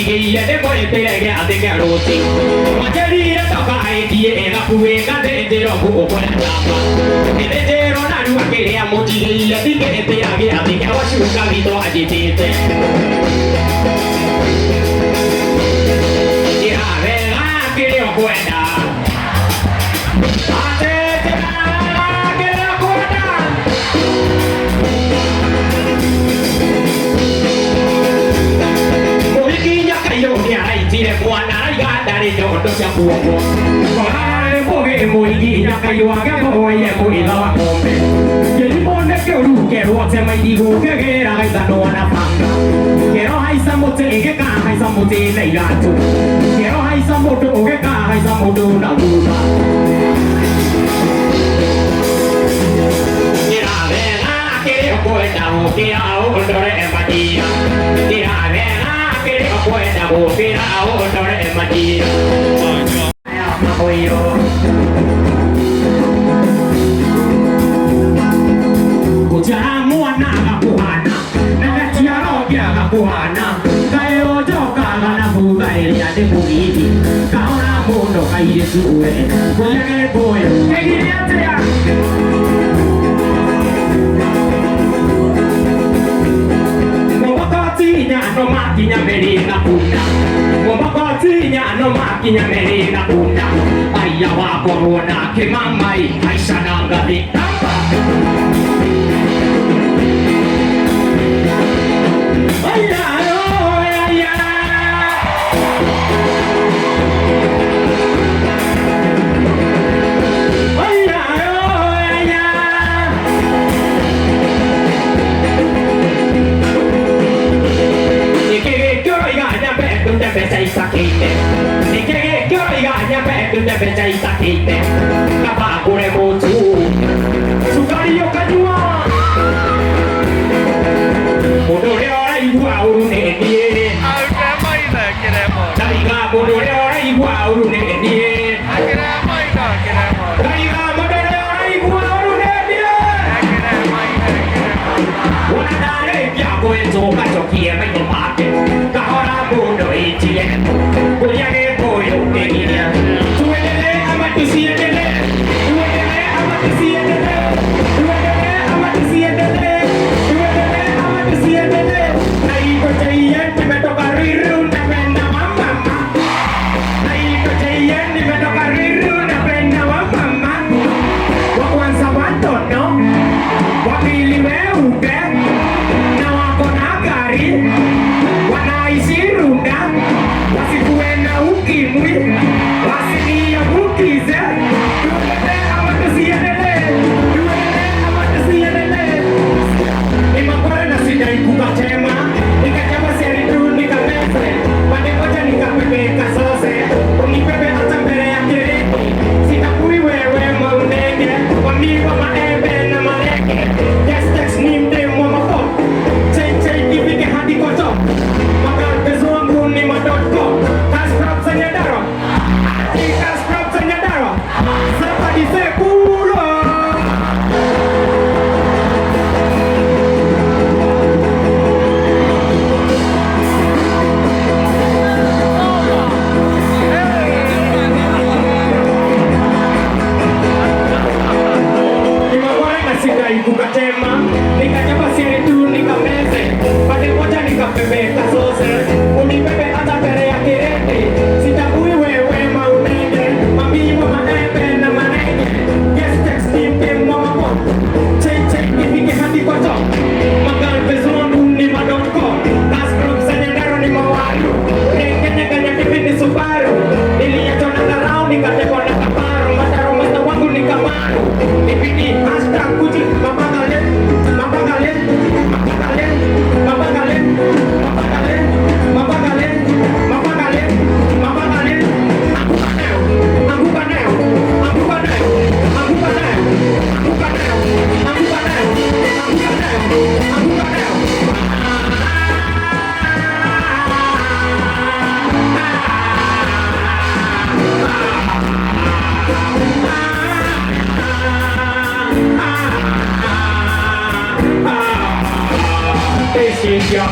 Machigi de Poete a de Garosi. Machari toca Haiti e la Puega de Robo Puerta. E de Geronaru che a Machigi di che te a di che ho capito agitite. Che ho buona. Don't you go? I forget Moigi, Nakayuaga, Boy, and Moila Home. You want to go get what am I do? Get I don't want to find. Get I some more take a car, I some more take a yacht. Get I some more to get car, I some more to not do that. Get out there, I get a boy down, get out under empathy. Get out there, I get a boy down, get out under empathy. Kujamuana kapuhana, nagatiaro kya kapuhana, kayo joka kana bugai ya de bugiti, kaona mundo kai suwe, kuyake boy, egiriatea. Mobakotinya no makinya merina puna, mobakotinya no makinya merina puna, ayawa corona ke mamai, aisha nangati tamba. This is your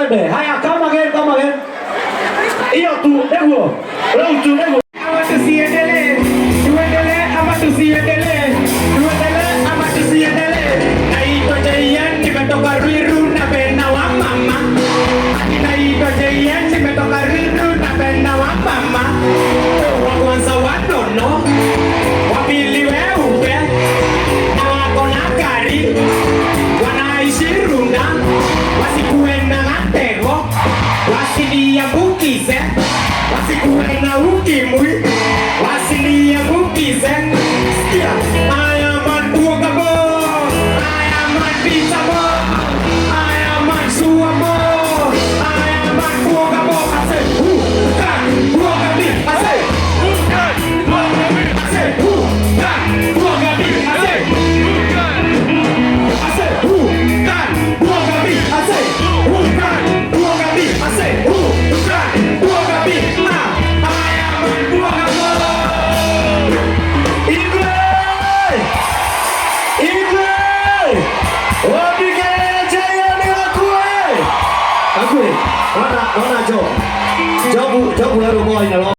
Twende. Haya, kama again. Hiyo tu, hebu. Leo tu, hebu.